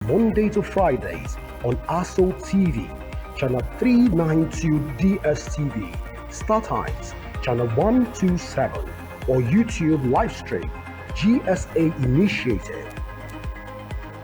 Monday to Fridays on ASO TV, channel 392 DSTV, Star Times, channel 127, or YouTube live stream, GSA Initiative.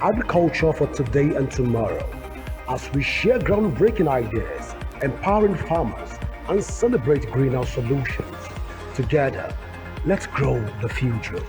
Agriculture for today and tomorrow, as we share groundbreaking ideas, empowering farmers, and celebrate greenhouse solutions. Together, let's grow the future.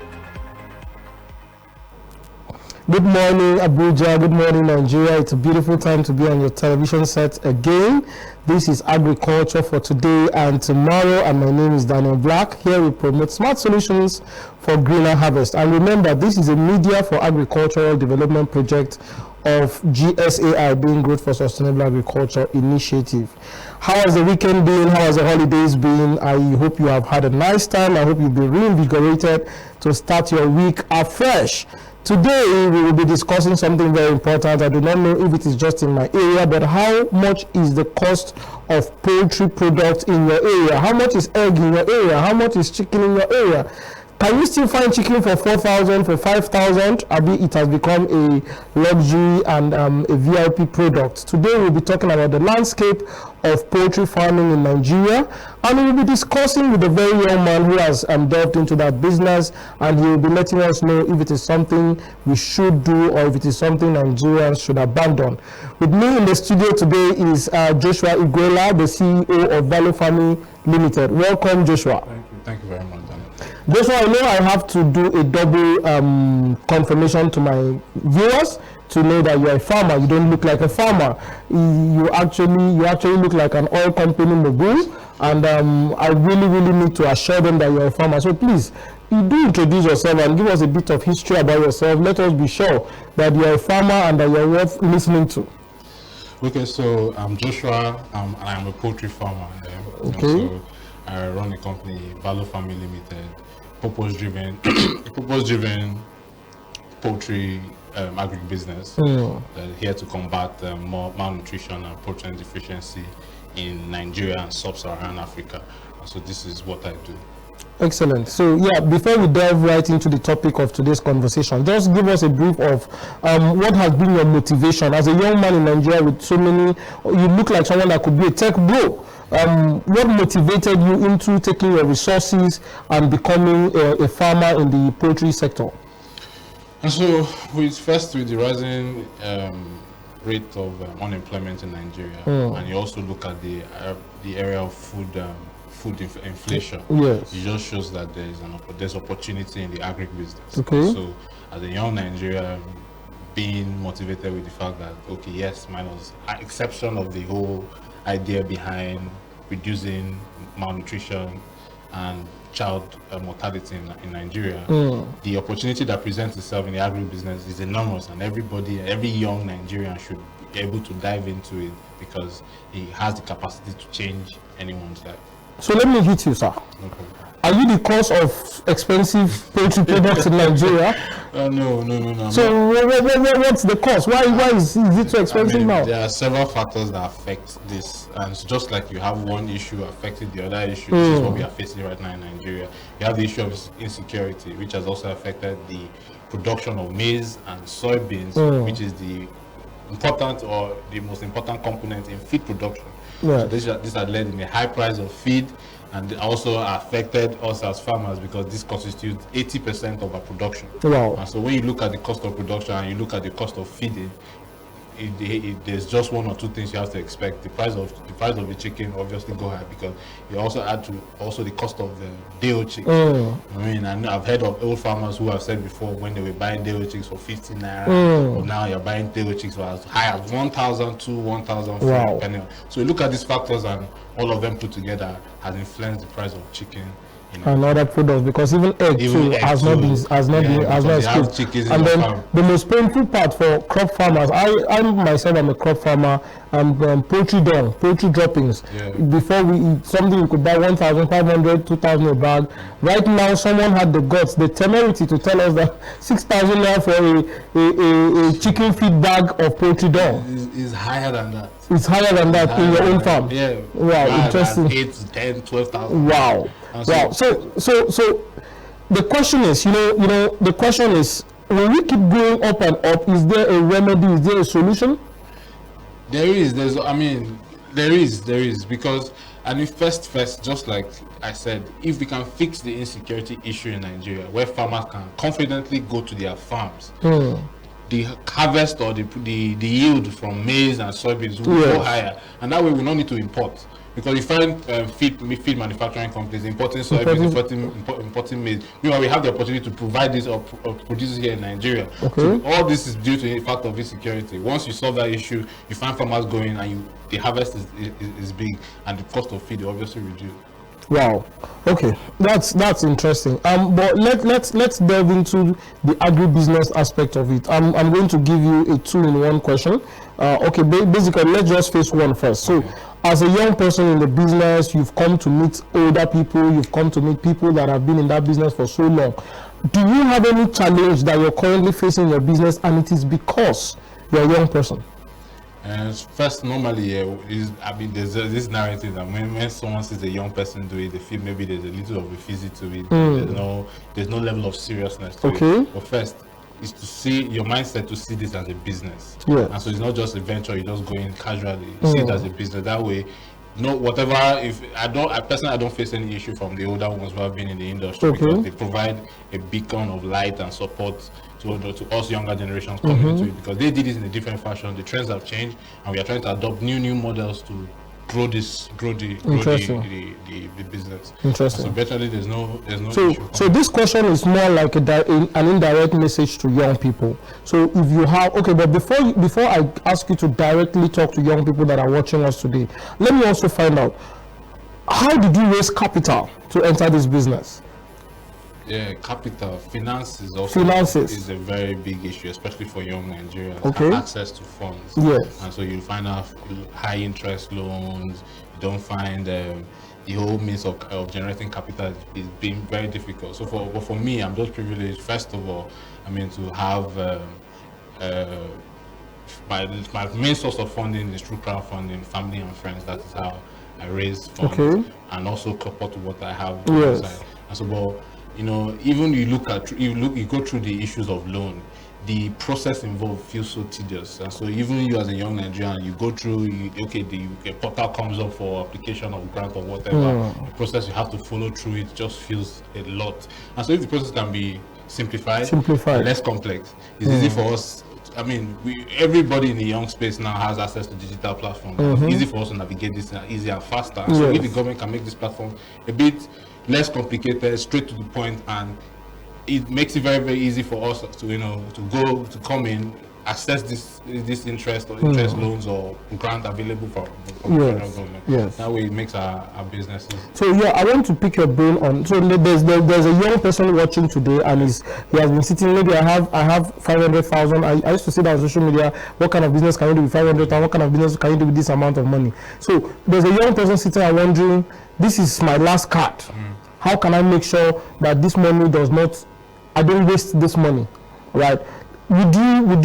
Good morning, Abuja. Good morning, Nigeria. It's a beautiful time to be on your television set again. This is Agriculture for Today and Tomorrow, and my name is Daniel Black. Here we promote smart solutions for greener harvest. And remember, this is a media for agricultural development project of GSAI, being Growth for Sustainable Agriculture Initiative. How has the weekend been? How has the holidays been? I hope you have had a nice time. I hope you've been reinvigorated to start your week afresh. Today, we will be discussing something very important. I do not know if it is just in my area, but how much is the cost of poultry products in your area? How much is egg in your area? How much is chicken in your area? Can you still find chicken for 4,000, for 5,000? It has become a luxury and a VIP product. Today we'll be talking about the landscape of poultry farming in Nigeria, and we'll be discussing with a very young man who has delved into that business, and he will be letting us know if it is something we should do or if it is something Nigerians should abandon. With me in the studio today is Joshua Igwela, the CEO of Valofami Limited. Welcome, Joshua. Thank you very much, Daniel. Joshua, I know I have to do a double confirmation to my viewers to know that you're a farmer. You don't look like a farmer. You actually look like an oil company mogul, and I really need to assure them that you're a farmer. So please, you do introduce yourself and give us a bit of history about yourself. Let us be sure that you're a farmer and that you're worth listening to. Okay, so I'm Joshua, and I'm a poultry farmer. Okay. So I run a company, Valofami Limited, purpose-driven poultry agribusiness. Here to combat more malnutrition and protein deficiency in Nigeria and sub-Saharan Africa. So this is what I do. Excellent. So yeah, before we delve right into the topic of today's conversation, just give us a brief of what has been your motivation as a young man in Nigeria with so many. You look like someone that could be a tech bro. What motivated you into taking your resources and becoming a farmer in the poultry sector? And so, with the rising rate of unemployment in Nigeria, and you also look at the area of food inflation, yes, it just shows that there's opportunity in the agribusiness. Okay. So, as a young Nigerian, being motivated with the fact that minus exception of the whole idea behind reducing malnutrition and child mortality in Nigeria, the opportunity that presents itself in the agribusiness is enormous, and every young Nigerian should be able to dive into it because he has the capacity to change anyone's life. So let me hit you, sir. Okay. Are you the cause of expensive poultry products in Nigeria? No. So what's the cause? Why is it so expensive now? There are several factors that affect this, and it's just like you have one issue affecting the other issue. This is what we are facing right now in Nigeria. You have the issue of insecurity, which has also affected the production of maize and soybeans, which is the most important component in feed production. Yeah. So this has led in a high price of feed, and also affected us as farmers because this constitutes 80% of our production. Wow. And so when you look at the cost of production and you look at the cost of feeding, there's just one or two things you have to expect. The price of the chicken obviously go high because you also add to the cost of the day-old chicks. I've heard of old farmers who have said before when they were buying day-old chicks for 15 naira, but now you're buying day-old chicks for as high as 1,000 to 1,004, wow, depending on. So you look at these factors, and all of them put together has influenced the price of chicken. And other products, because even egg has not escaped. And then the most painful part for crop farmers, I myself am a crop farmer, and poultry droppings. Yeah. Before we eat something, we could buy 1,500, 2,000 a bag. Right now, someone had the guts, the temerity to tell us that 6,000 naira for a chicken feed bag of poultry dung. Is higher than that. It's higher than that in your own farm. Yeah. Wow, interesting. 8 to 10, 12,000. Wow. Wow. So the question is, the question is, when we keep going up and up, is there a remedy? Is there a solution? There is. There is because, and if first, just like I said, if we can fix the insecurity issue in Nigeria, where farmers can confidently go to their farms, the harvest or the yield from maize and soybeans will go higher, and that way we don't need to import. Because you find feed manufacturing companies importing soybeans, importing maize. Meanwhile, we have the opportunity to provide this or produce here in Nigeria. Okay. So all this is due to the fact of insecurity. Once you solve that issue, you find farmers going and the harvest is big, and the cost of feed will obviously reduce. Wow. Okay, that's interesting. But let's delve into the agribusiness aspect of it. I'm going to give you a two-in-one question. Okay, basically, let's just face one first. So, as a young person in the business, you've come to meet older people, you've come to meet people that have been in that business for so long. Do you have any challenge that you're currently facing in your business, and it is because you're a young person? First, normally, there's this narrative that when someone sees a young person do it, they feel maybe there's a little of a physique to it. There's no level of seriousness to it. But first, is to see your mindset to see this as a business. And so it's not just a venture, you just go in casually. See it as a business. That way, whatever. If I don't face any issue from the older ones who have been in the industry because they provide a beacon of light and support to us younger generations coming into it, because they did it in a different fashion. The trends have changed, and we are trying to adopt new models to grow the business. Interesting. So virtually there's no issue. So this question is more like an indirect message to young people. So if you have but before I ask you to directly talk to young people that are watching us today, let me also find out, how did you raise capital to enter this business? Yeah, capital, finances is a very big issue, especially for young Nigerians. Access to funds. Yes. And so you find out high interest loans. You don't find the whole means of generating capital is being very difficult. So for me, I'm just privileged. First of all, to have my main source of funding is through crowdfunding, family and friends. That is how I raise funds, and also coupled to what I have on the side. And so, even you go through the issues of loan, the process involved feels so tedious. And so even you as a young Nigerian, you go through, the portal comes up for application of grant or whatever, the process you have to follow through, it just feels a lot. And so if the process can be simplified, less complex, it's easy for us. Everybody in the young space now has access to digital platforms. It's easy for us to navigate this easier and faster. So if the government can make this platform a bit less complicated, straight to the point, and it makes it very, very easy for us to come in, access this interest loans or grant available from the federal government. That way it makes our businesses. So I want to pick your brain on. So there's a young person watching today, and he has been sitting. Maybe I have 500,000. I used to see that on social media. What kind of business can you do with 500,000? What kind of business can you do with this amount of money? So there's a young person sitting and wondering, this is my last card. How can I make sure that this money I don't waste this money, right? Would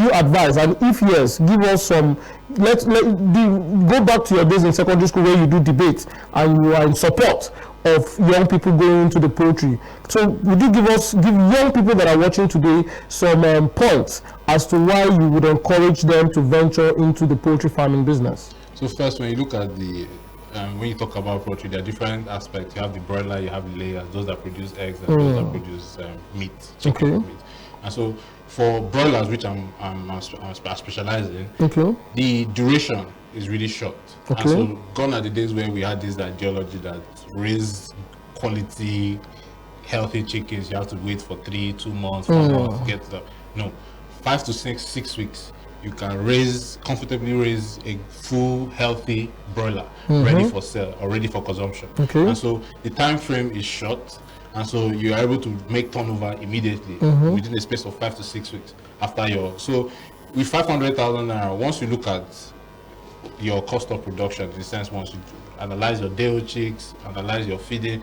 you advise, and if yes, give us some, go back to your days in secondary school where you do debates and you are in support of young people going into the poultry. So would you give young people that are watching today some points as to why you would encourage them to venture into the poultry farming business? So first, when you look at when you talk about poultry, there are different aspects. You have the broiler, you have the layers, those that produce eggs, and those that produce meat, chicken meat. And so for broilers, which I specialize in, the duration is really short. And so gone are the days where we had this ideology that raise quality, healthy chickens, you have to wait for 2 months, 4 months to get the 5 to 6 weeks. You can comfortably raise a full healthy broiler ready for sale or ready for consumption. And so the time frame is short, and so you are able to make turnover immediately within a space of 5 to 6 weeks after so with 500,000 naira, once you look at your cost of production, in the sense once you analyze your day-old chicks, analyze your feeding,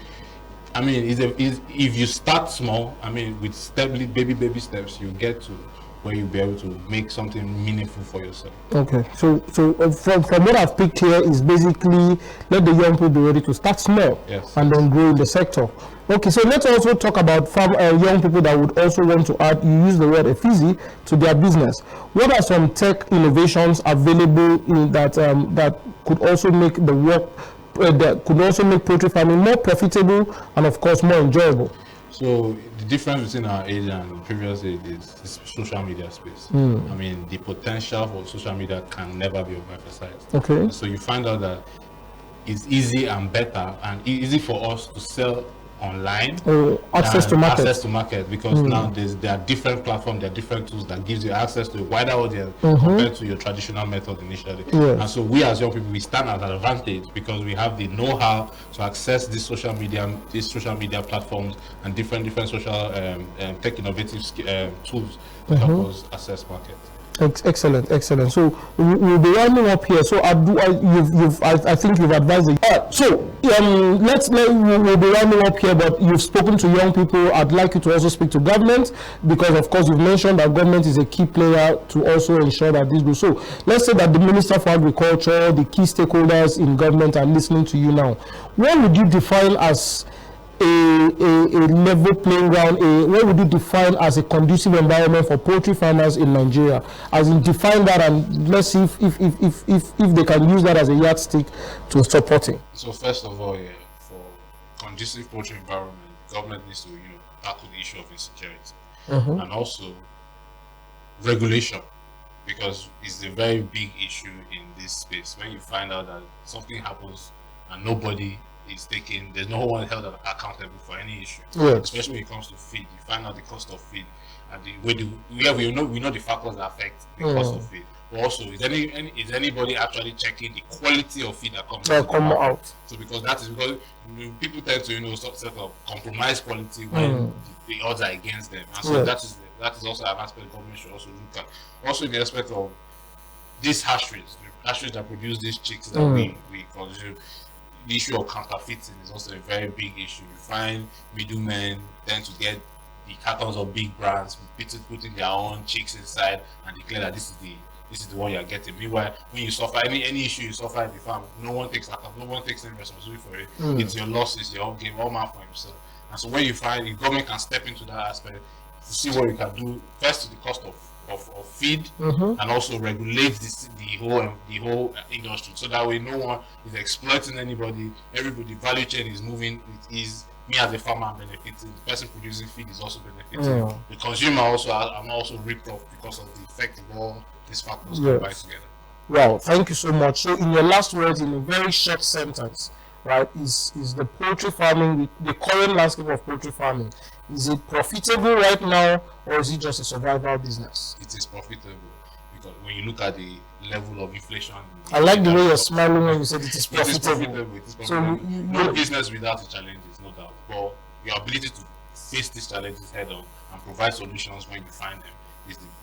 if you start small, with baby steps, you get to where you'll be able to make something meaningful for yourself. Okay, so from what I've picked here is basically let the young people be ready to start small, Yes, and then grow in the sector. Okay, so let's also talk about young people that would also want to add, you use the word effigy, to their business. What are some tech innovations available that could also make the work, that could also make poultry farming more profitable and of course more enjoyable? So the difference between our age and the previous age is social media space. I mean, the potential for social media can never be overemphasized. Okay. So you find out that it's easy and better and easy for us to sell online, access to market, because now there are different platforms, there are different tools that gives you access to a wider audience compared to your traditional method initially. Yes. And so we as young people, we stand at an advantage because we have the know-how to access these social media platforms and different social tech innovative tools that help us access market. Excellent. So we'll be rounding up here. So I think you've advised it. We'll be rounding up here. But you've spoken to young people. I'd like you to also speak to government, because of course you've mentioned that government is a key player to also ensure that this goes. So let's say that the Minister for Agriculture, the key stakeholders in government are listening to you now. What would you define as a level playing ground? What would you define as a conducive environment for poultry farmers in Nigeria? As in, define that, and let's see if they can use that as a yardstick to supporting. So first of all, for conducive poultry environment, government needs to tackle the issue of insecurity and also regulation, because it's a very big issue in this space. When you find out that something happens and nobody is taken, there's no one held accountable for any issue. Yes. Especially when it comes to feed, you find out the cost of feed and we know the factors that affect the cost of feed. But also, is anybody actually checking the quality of feed that comes out? So because people tend to sort of compromise quality when the odds are against them, and so that is also an aspect government should also look at. Also in the aspect of these hatcheries that produce these chicks that we consume. The issue of counterfeiting is also a very big issue. You find middlemen tend to get the cartons of big brands, putting their own chicks inside and declare that this is the one you are getting. Meanwhile, when you suffer any issue you suffer at the farm, no one takes any responsibility for it. It's your loss, it's your own game, all man for himself. And so when you find the government can step into that aspect to see what you can do, first to the cost of feed, and also regulate the whole industry, so that way no one is exploiting anybody. Everybody, value chain is moving. It is me as a farmer I'm benefiting, the person producing feed is also benefiting, the consumer I'm also ripped off because of the effect of all these factors combined together. Well, thank you so much. So in your last words, in a very short sentence, right, is the poultry farming, the current landscape of poultry farming, is it profitable right now, or is it just a survival business? It is profitable, because when you look at the level of inflation, I like the way you're smiling when you said it is profitable. It is profitable. So no business without the challenges, no doubt. But your ability to face these challenges head on and provide solutions when you find them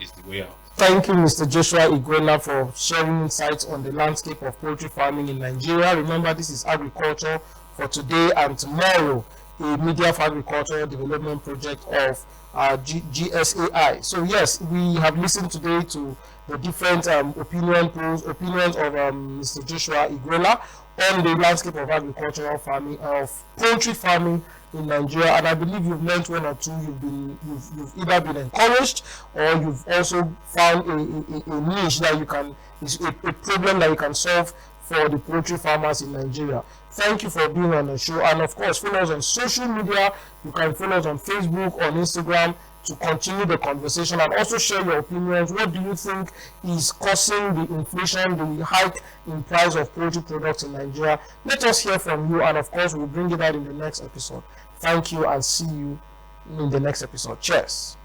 is the way out. Thank you, Mr. Joshua Igwela, for sharing insights on the landscape of poultry farming in Nigeria. Remember, this is Agriculture for Today and Tomorrow, a media for agricultural development project of GSAI. So yes, we have listened today to the different opinions of Mr. Joshua Igwela on the landscape of agricultural farming, of poultry farming in Nigeria, and I believe you've learned one or two. You've either been encouraged, or you've also found a niche that you can, a problem that you can solve for the poultry farmers in Nigeria. Thank you for being on the show, and of course follow us on social media. You can follow us on Facebook, on Instagram, to continue the conversation, and also share your opinions. What do you think is causing the inflation, the hike in price of poultry products in Nigeria? Let us hear from you, and of course we'll bring it out in the next episode. Thank you, and see you in the next episode. Cheers.